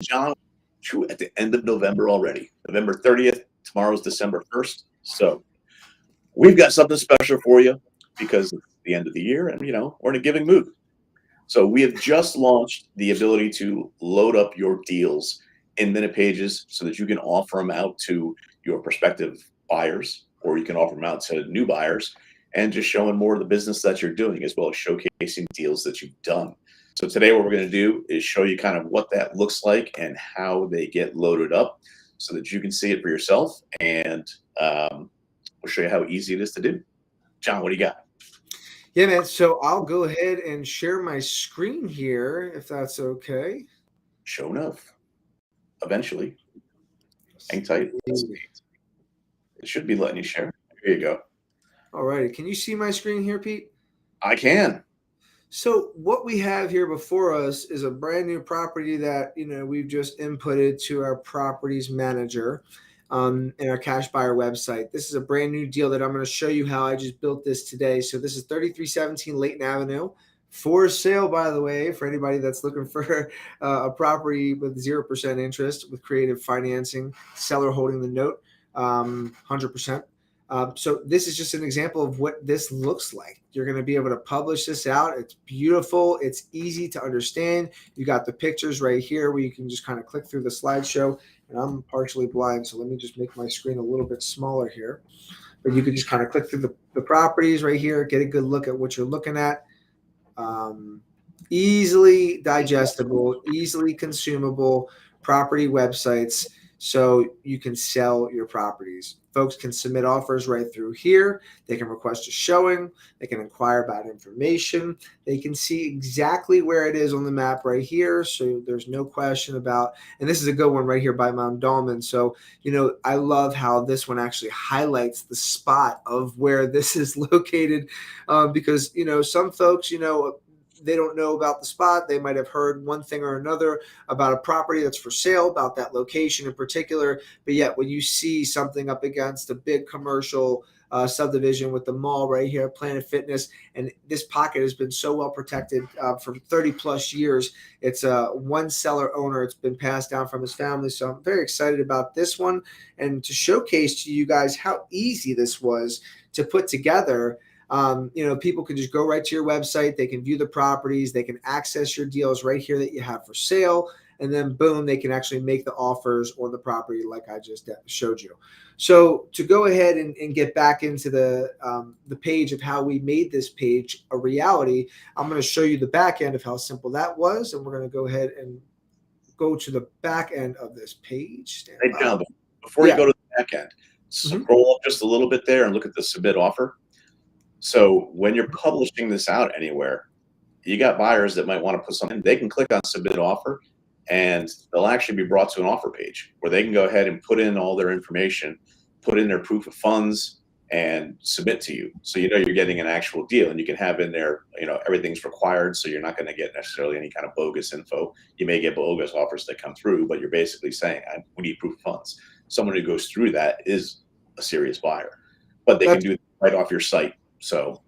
John, at the end of November already. November 30th. Tomorrow's December 1st. So we've got something special for you because it's the end of the year and, we're in a giving mood. So we have just launched the ability to load up your deals in Minute Pages so that you can offer them out to your prospective buyers, or you can offer them out to new buyers, and just showing more of the business that you're doing as well as showcasing deals that you've done. So today what we're going to do is show you kind of what that looks like and how they get loaded up so that you can see it for yourself, and we'll show you how easy it is to do. John, what do you got? Yeah, man. So I'll go ahead and share my screen here, if that's okay. Show enough. Eventually. Hang tight. It should be letting you share. Here you go. All righty. Can you see my screen here, Pete? I can. So what we have here before us is a brand new property that we've just inputted to our properties manager in our cash buyer website. This is a brand new deal that I'm going to show you how I just built this today. So this is 3317 Layton Avenue. For sale, by the way, for anybody that's looking for a property with 0% interest with creative financing, seller holding the note, 100%. So this is just an example of what this looks like. You're going to be able to publish this out. It's beautiful. It's easy to understand. You got the pictures right here where you can just kind of click through the slideshow. And I'm partially blind, so let me just make my screen a little bit smaller here. But you can just kind of click through the properties right here, get a good look at what you're looking at. Easily digestible, easily consumable property websites so you can sell your properties. Folks can submit offers right through here. They can request a showing. They can inquire about information. They can see exactly where it is on the map right here. So there's no question about, and this is a good one right here by Mount Dolman. So, I love how this one actually highlights the spot of where this is located because, some folks, they don't know about the spot. They might have heard one thing or another about a property that's for sale, about that location in particular. But yet when you see something up against a big commercial subdivision with the mall right here, Planet Fitness, and this pocket has been so well protected for 30 plus years. It's one seller owner. It's been passed down from his family. So I'm very excited about this one and to showcase to you guys how easy this was to put together. People can just go right to your website. They can view the properties. They can access your deals right here that you have for sale. And then boom, they can actually make the offers on the property like I just showed you. So to go ahead and get back into the page of how we made this page a reality, I'm going to show you the back end of how simple that was. And we're going to go ahead and go to the back end of this page. Hey, John, before you go to the back end, scroll up just a little bit there and look at the submit offer. So when you're publishing this out anywhere, you got buyers that might want to put something, they can click on submit offer and they'll actually be brought to an offer page where they can go ahead and put in all their information, put in their proof of funds and submit to you. So you're getting an actual deal, and you can have in there, everything's required. So you're not going to get necessarily any kind of bogus info. You may get bogus offers that come through, but you're basically saying, we need proof of funds. Someone who goes through that is a serious buyer, but they can do it right off your site. So,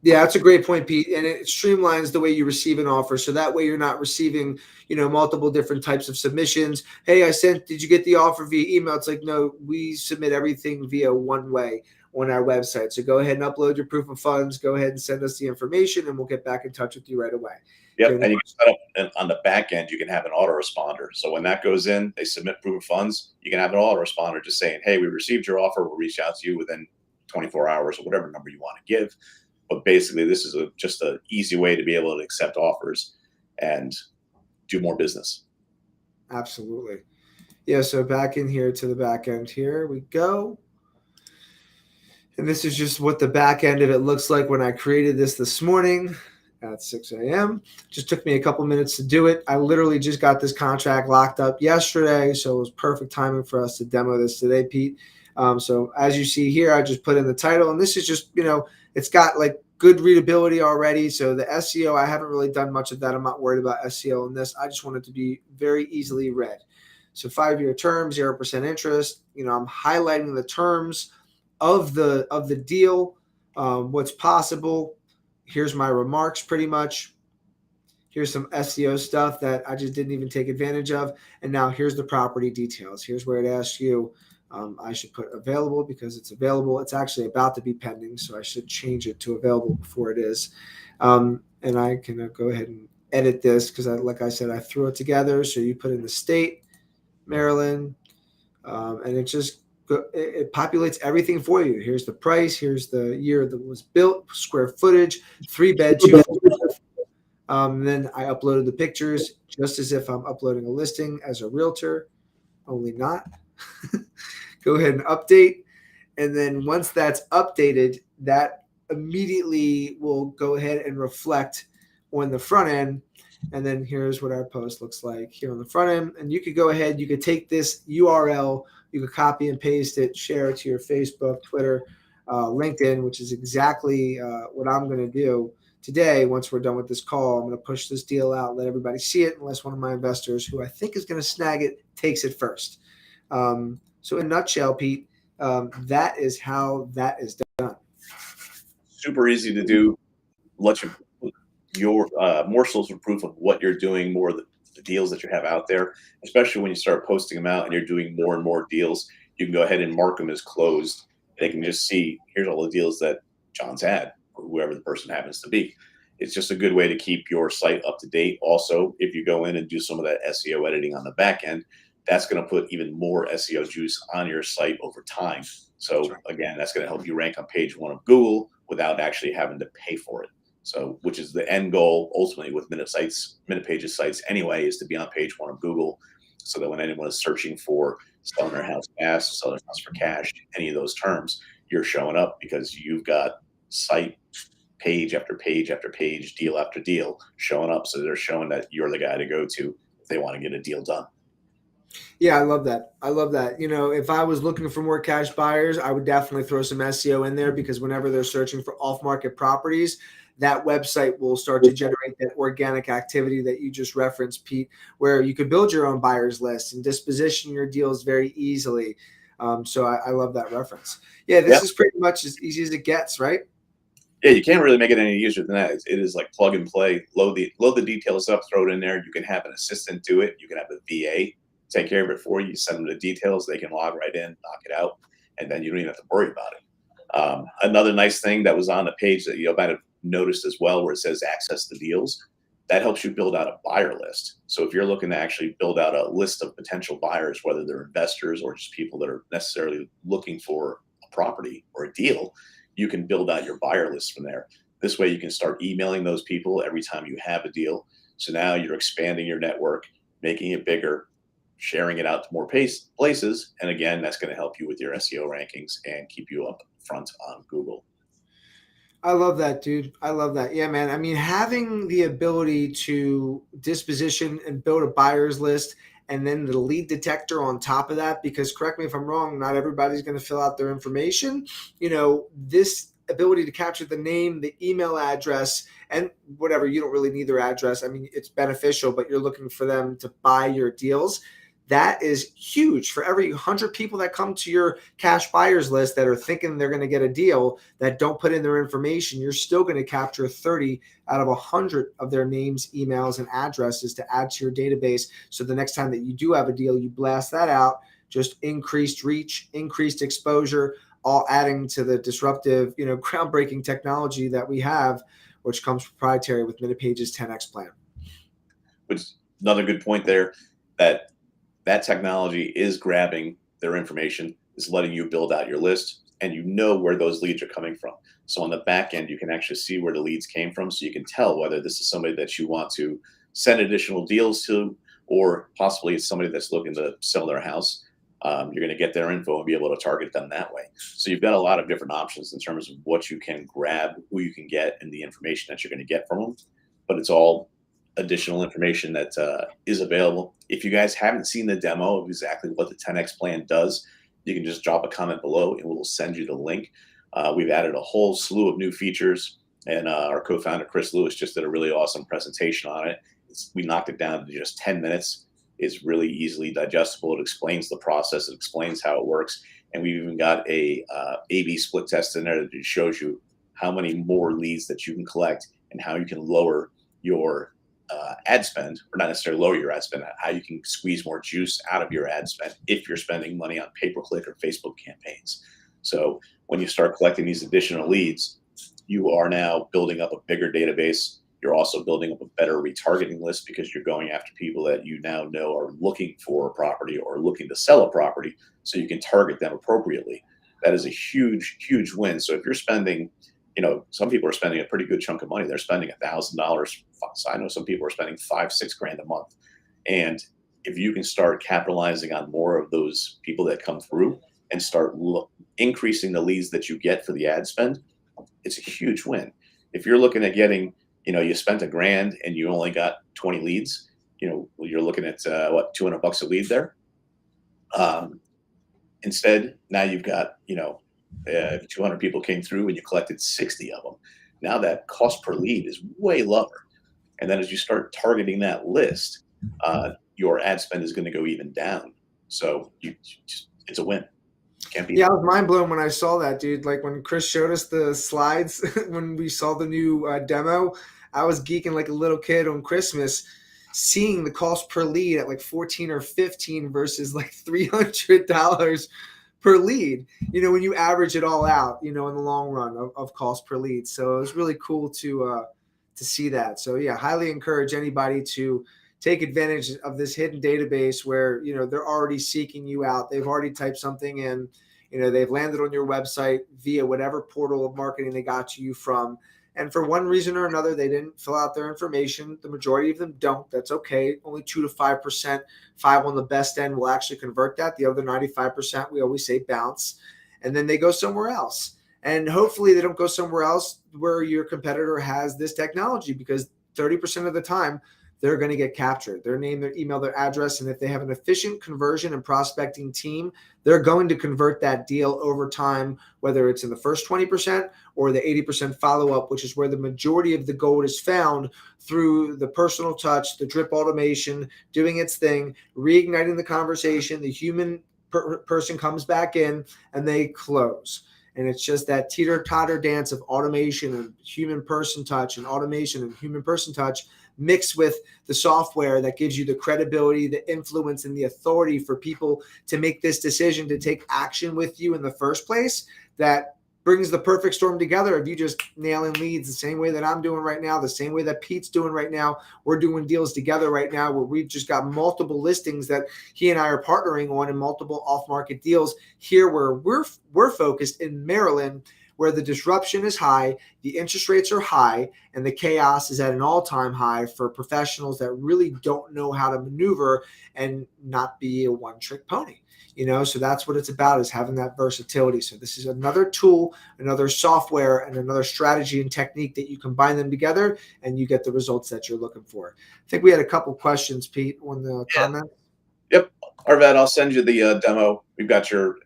yeah, that's a great point, Pete. And it streamlines the way you receive an offer. So that way you're not receiving, multiple different types of submissions. Hey, did you get the offer via email? It's like, no, we submit everything via one way on our website. So go ahead and upload your proof of funds. Go ahead and send us the information and we'll get back in touch with you right away. Yep. And you can set up, and on the back end, you can have an autoresponder. So when that goes in, they submit proof of funds. You can have an autoresponder just saying, hey, we received your offer. We'll reach out to you within 24 hours or whatever number you want to give. But basically, this is just an easy way to be able to accept offers and do more business. Absolutely. Yeah, so back in here to the back end here we go. And this is just what the back end of it looks like when I created this morning at 6 a.m. Just took me a couple minutes to do it. I literally just got this contract locked up yesterday, so it was perfect timing for us to demo this today, Pete. So as you see here, I just put in the title, and this is just, it's got like good readability already. So the SEO, I haven't really done much of that. I'm not worried about SEO in this. I just want it to be very easily read. So 5-year term, 0% interest. I'm highlighting the terms of the deal, what's possible. Here's my remarks pretty much. Here's some SEO stuff that I just didn't even take advantage of. And now here's the property details. Here's where it asks you. I should put available because it's available. It's actually about to be pending, so I should change it to available before it is. And I can go ahead and edit this because, like I said, I threw it together. So you put in the state, Maryland, and it populates everything for you. Here's the price. Here's the year that was built, square footage, 3-bed, 2. Then I uploaded the pictures just as if I'm uploading a listing as a realtor, only not. Go ahead and update. And then once that's updated, that immediately will go ahead and reflect on the front end. And then here's what our post looks like here on the front end. And you could go ahead, you could take this URL, you could copy and paste it, share it to your Facebook, Twitter, LinkedIn, which is exactly what I'm going to do today. Once we're done with this call, I'm going to push this deal out, let everybody see it, unless one of my investors, who I think is going to snag it, takes it first. So in a nutshell, Pete, that is how that is done. Super easy to do. Let your morsels of proof of what you're doing, more of the deals that you have out there, especially when you start posting them out and you're doing more and more deals. You can go ahead and mark them as closed. They can just see, here's all the deals that John's had, or whoever the person happens to be. It's just a good way to keep your site up to date. Also, if you go in and do some of that SEO editing on the back end, that's going to put even more SEO juice on your site over time. So again, that's going to help you rank on page 1 of Google without actually having to pay for it. So, which is the end goal ultimately with Minute Pages sites anyway, is to be on page 1 of Google, so that when anyone is searching for selling their house fast, selling their house for cash, any of those terms, you're showing up because you've got site page after page after page, deal after deal showing up. So they're showing that you're the guy to go to if they want to get a deal done. Yeah, I love that. I love that. You know, if I was looking for more cash buyers, I would definitely throw some SEO in there, because whenever they're searching for off-market properties, that website will start to generate that organic activity that you just referenced, Pete, where you could build your own buyers list and disposition your deals very easily. So I love that reference. Yeah, this is pretty much as easy as it gets, right? Yeah, you can't really make it any easier than that. It is like plug and play. Load the details up, throw it in there. You can have an assistant do it. You can have a VA take care of it for you. You send them the details. They can log right in, knock it out, and then you don't even have to worry about it. Another nice thing that was on the page that you might have noticed as well, where it says access the deals, that helps you build out a buyer list. So if you're looking to actually build out a list of potential buyers, whether they're investors or just people that are necessarily looking for a property or a deal, you can build out your buyer list from there. This way you can start emailing those people every time you have a deal. So now you're expanding your network, making it bigger, sharing it out to more places. And again, that's going to help you with your SEO rankings and keep you up front on Google. I love that, dude. I love that. Yeah, man. I mean, having the ability to disposition and build a buyer's list, and then the lead detector on top of that, because correct me if I'm wrong, not everybody's going to fill out their information. You know, this ability to capture the name, the email address, and whatever, you don't really need their address. I mean, it's beneficial, but you're looking for them to buy your deals. That is huge. For every 100 people that come to your cash buyers list that are thinking they're going to get a deal that don't put in their information, you're still going to capture 30 out of 100 of their names, emails, and addresses to add to your database. So the next time that you do have a deal, you blast that out, just increased reach, increased exposure, all adding to the disruptive, groundbreaking technology that we have, which comes proprietary with Minute Pages 10X plan. Which is another good point there, that technology is grabbing their information, is letting you build out your list, and you know where those leads are coming from. So on the back end, you can actually see where the leads came from, so you can tell whether this is somebody that you want to send additional deals to, or possibly it's somebody that's looking to sell their house. You're going to get their info and be able to target them that way. So you've got a lot of different options in terms of what you can grab, who you can get, and the information that you're going to get from them. But it's all additional information that is available. If you guys haven't seen the demo of exactly what the 10X plan does, you can just drop a comment below and we'll send you the link. We've added a whole slew of new features, and our co-founder Chris Lewis just did a really awesome presentation on it. We knocked it down to just 10 minutes. It's really easily digestible. It explains the process. It explains how it works. And we've even got a A/B split test in there that shows you how many more leads that you can collect and how you can lower your ad spend, or not necessarily lower your ad spend, how you can squeeze more juice out of your ad spend if you're spending money on pay-per-click or Facebook campaigns. So when you start collecting these additional leads, you are now building up a bigger database. You're also building up a better retargeting list because you're going after people that you now know are looking for a property or looking to sell a property, so you can target them appropriately. That is a huge, huge win. So if you're spending, some people are spending a pretty good chunk of money. They're spending $1,000. I know some people are spending $5-6 grand a month. And if you can start capitalizing on more of those people that come through and start increasing the leads that you get for the ad spend, it's a huge win. If you're looking at getting, you spent $1,000 and you only got 20 leads, you're looking at $200 a lead there. Instead, now you've got, 200 people came through and you collected 60 of them. Now that cost per lead is way lower. And then as you start targeting that list, your ad spend is going to go even down. So it's a win. Can't be. Yeah, I was mind blown when I saw that, dude. Like when Chris showed us the slides, when we saw the new demo, I was geeking like a little kid on Christmas, seeing the cost per lead at like 14 or 15 versus like $300 per lead, when you average it all out, in the long run of cost per lead. So it was really cool to see that. So yeah, highly encourage anybody to take advantage of this hidden database where, they're already seeking you out. They've already typed something in, they've landed on your website via whatever portal of marketing they got to you from. And for one reason or another, they didn't fill out their information. The majority of them don't. That's okay. Only 2 to 5%, 5 on the best end will actually convert that. The other 95%, we always say bounce. And then they go somewhere else. And hopefully they don't go somewhere else where your competitor has this technology, because 30% of the time, they're going to get captured. Their name, their email, their address. And if they have an efficient conversion and prospecting team, they're going to convert that deal over time, whether it's in the first 20% or the 80% follow-up, which is where the majority of the gold is found, through the personal touch, the drip automation, doing its thing, reigniting the conversation. The human person comes back in and they close. And it's just that teeter-totter dance of automation and human person touch, and automation and human person touch, mixed with the software that gives you the credibility, the influence, and the authority for people to make this decision to take action with you in the first place. That brings the perfect storm together of you just nailing leads the same way that I'm doing right now, the same way that Pete's doing right now. We're doing deals together right now where we've just got multiple listings that he and I are partnering on, and multiple off-market deals here where we're focused in Maryland, where the disruption is high, the interest rates are high, and the chaos is at an all-time high for professionals that really don't know how to maneuver and not be a one-trick pony. So that's what it's about, is having that versatility. So this is another tool, another software, and another strategy and technique that you combine them together and you get the results that you're looking for. I think we had a couple questions, Pete, on the comment. Yep. Arvad, I'll send you the demo. We've got your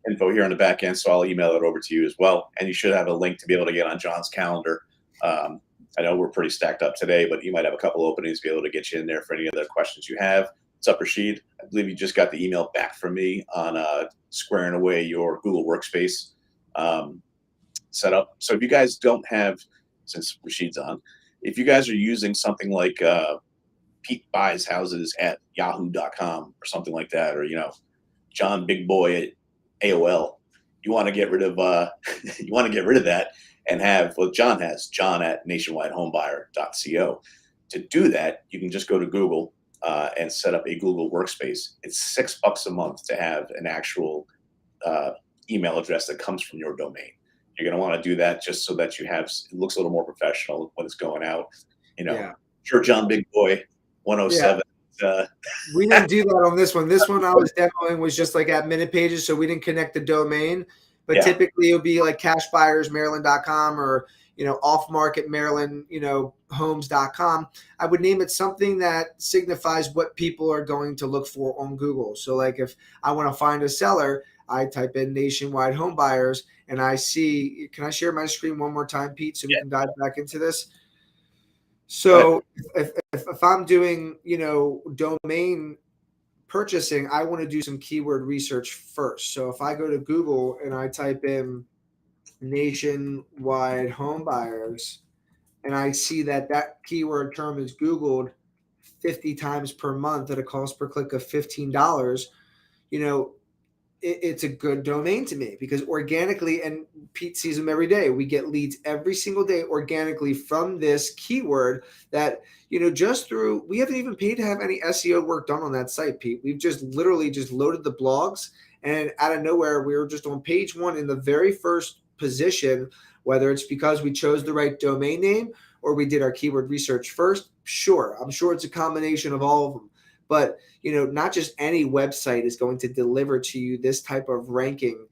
info here on the back end, so I'll email it over to you as well. And you should have a link to be able to get on John's calendar. I know we're pretty stacked up today, but you might have a couple openings to be able to get you in there for any other questions you have. What's up, Rashid? I believe you just got the email back from me on squaring away your Google Workspace setup. So if you guys don't have, since Rashid's on, if you guys are using something like Pete buys houses at yahoo.com or something like that, or John Big Boy at AOL, you want to get rid of that and have what John has, John at nationwidehomebuyer.co. To do that, you can just go to Google and set up a Google Workspace. It's $6 a month to have an actual email address that comes from your domain. You're going to want to do that just so that you have, it looks a little more professional when it's going out. Sure, John Big Boy 107. Yeah. We didn't do that on this one. This one I was demoing was just like at Minute Pages, so we didn't connect the domain. But typically it would be like cashbuyersmaryland.com or off market Maryland, homes.com. I would name it something that signifies what people are going to look for on Google. So like if I want to find a seller, I type in Nationwide Home Buyers and I see, can I share my screen one more time, Pete, so we can dive back into this? So if I'm doing, domain purchasing, I want to do some keyword research first. So if I go to Google and I type in Nationwide Home Buyers and I see that that keyword term is Googled 50 times per month at a cost per click of $15, you know, it's a good domain to me because organically, and Pete sees them every day, we get leads every single day organically from this keyword that, you know, just through, we haven't even paid to have any SEO work done on that site, Pete. We've just literally just loaded the blogs, and out of nowhere, we were just on page one in the very first position, whether it's because we chose the right domain name or we did our keyword research first. Sure, I'm sure it's a combination of all of them. But, you know, not just any website is going to deliver to you this type of ranking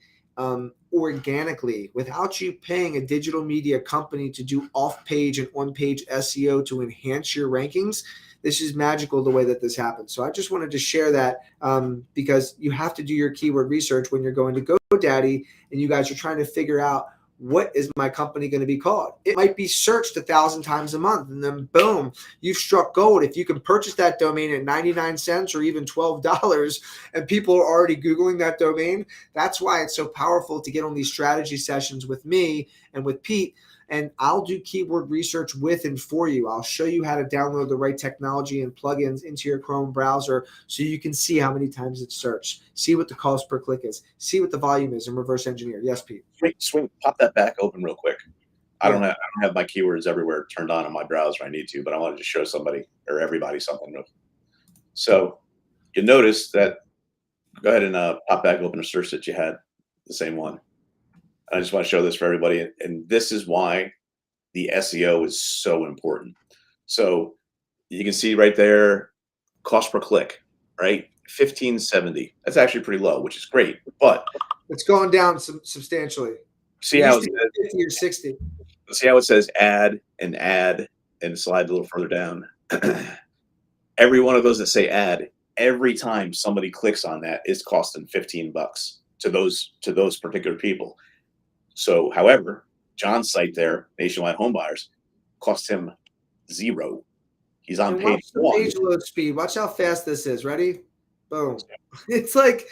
organically without you paying a digital media company to do off-page and on-page SEO to enhance your rankings. This is magical the way that this happens. So I just wanted to share that because you have to do your keyword research when you're going to GoDaddy and you guys are trying to figure out, what is my company going to be called? It might be searched 1,000 times a month, and then boom, you've struck gold. If you can purchase that domain at 99 cents or even $12, and people are already Googling that domain, that's why it's so powerful to get on these strategy sessions with me and with Pete. And I'll do keyword research with and for you. I'll show you how to download the right technology and plugins into your Chrome browser so you can see how many times it's searched, see what the cost per click is, see what the volume is, and reverse engineer. Yes, Pete. Swing, pop that back open real quick. I don't have my keywords everywhere turned on my browser. I need to, but I wanted to show somebody or everybody something. So you notice that. Go ahead and pop back open a search that you had, the same one. I just want to show this for everybody, and this is why the SEO is so important. So you can see right there, cost per click, right? $15.70. That's actually pretty low, which is great, but it's gone down substantially. See how it says 50 or 60. See how it says add and slide a little further down. Every one of those that say add, every time somebody clicks on that, it's costing $15 to those particular people. So, however, John's site there, Nationwide Homebuyers, cost him $0. He's on page one. Page load speed. Watch how fast this is. Ready? Boom. It's like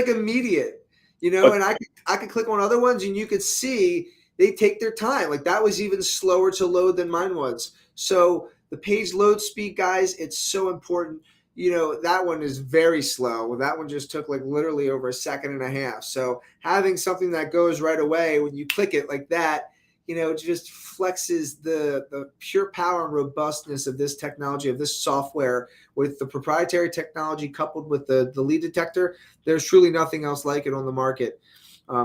immediate, you know. But, and I could click on other ones, and you could see they take their time. Like that was even slower to load than mine was. So the page load speed, guys, it's so important. You know, that one is very slow. That one just took like literally over 1.5 seconds. So having something that goes right away when you click it like that, you know, it just flexes the pure power and robustness of this technology, of this software with the proprietary technology coupled with the lead detector. There's truly nothing else like it on the market.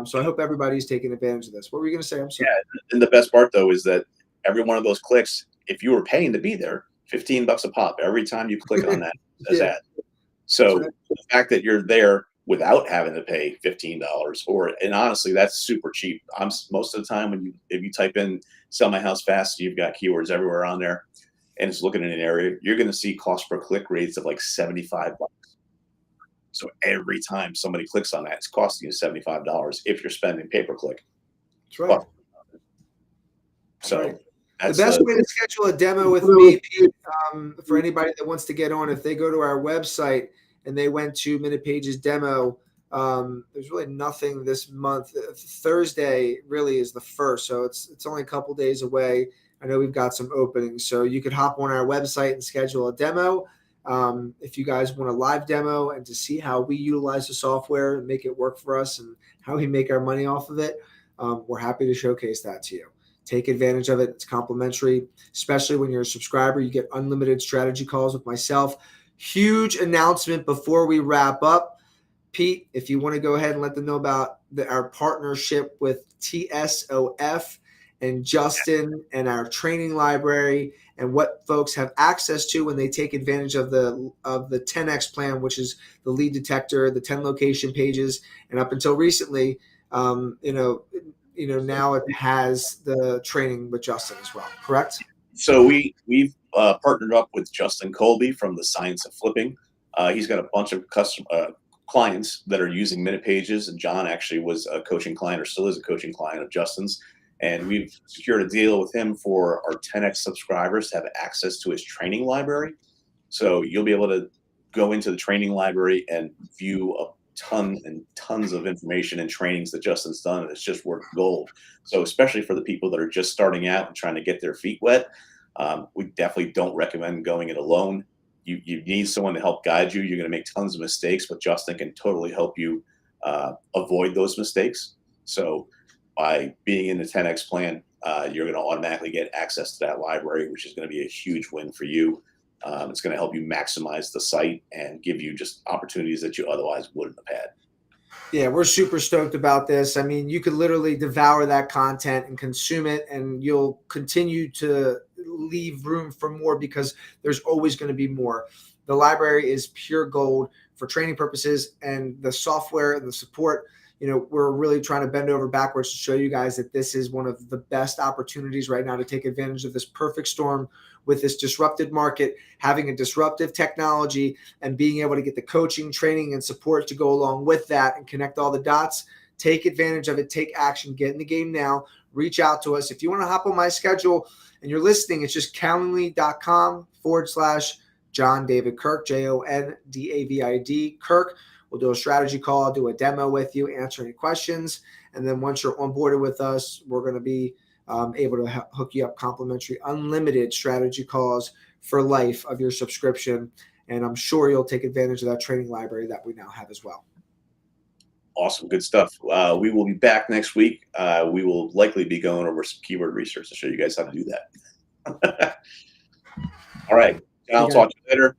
So I hope everybody's taking advantage of this. What were you going to say? I'm sorry. Yeah, and the best part though is that every one of those clicks, if you were paying to be there, $15 a pop every time you click on that as ad. So the fact that you're there without having to pay $15, and honestly, that's super cheap. Most of the time if you type in "sell my house fast," you've got keywords everywhere on there, and it's looking in an area, you're going to see cost per click rates of like $75. So every time somebody clicks on that, it's costing you $75 if you're spending pay per click. That's right. So. Right. The best way to schedule a demo with me, Pete, for anybody that wants to get on, if they go to our website and they went to Minute Pages demo, there's really nothing this month. Thursday really is the 1st, so it's only a couple days away. I know we've got some openings, so you could hop on our website and schedule a demo. If you guys want a live demo and to see how we utilize the software and make it work for us and how we make our money off of it, we're happy to showcase that to you. Take advantage of it. It's complimentary, especially when you're a subscriber. You get unlimited strategy calls with myself. Huge announcement before we wrap up. Pete, if you want to go ahead and let them know about our partnership with TSOF and Justin and our training library and what folks have access to when they take advantage of the 10X plan, which is the lead detector, the 10 location pages, and up until recently, now it has the training with Justin as well, correct? So we've partnered up with Justin Colby from the Science of Flipping. He's got a bunch of clients that are using Minute Pages, and John actually was a coaching client or still is a coaching client of Justin's. And we've secured a deal with him for our 10X subscribers to have access to his training library. So you'll be able to go into the training library and view tons and tons of information and trainings that Justin's done, and it's just worth gold. So especially for the people that are just starting out and trying to get their feet wet, we definitely don't recommend going it alone. You need someone to help guide you. You're going to make tons of mistakes, but Justin can totally help you avoid those mistakes. So by being in the 10X plan, you're going to automatically get access to that library, which is going to be a huge win for you. It's going to help you maximize the site and give you just opportunities that you otherwise wouldn't have had. Yeah, we're super stoked about this. I mean, you could literally devour that content and consume it, and you'll continue to leave room for more because there's always going to be more. The library is pure gold for training purposes, and the software and the support, we're really trying to bend over backwards to show you guys that this is one of the best opportunities right now to take advantage of this perfect storm with this disrupted market, having a disruptive technology and being able to get the coaching, training, and support to go along with that and connect all the dots. Take advantage of it. Take action. Get in the game now. Reach out to us. If you want to hop on my schedule and you're listening, it's just calendly.com/John David Kirk, JONDAVID Kirk. We'll do a strategy call, I'll do a demo with you, answer any questions. And then once you're onboarded with us, we're going to be able to hook you up complimentary, unlimited strategy calls for life of your subscription. And I'm sure you'll take advantage of that training library that we now have as well. Awesome. Good stuff. We will be back next week. We will likely be going over some keyword research to show you guys how to do that. All right. I'll talk to you later.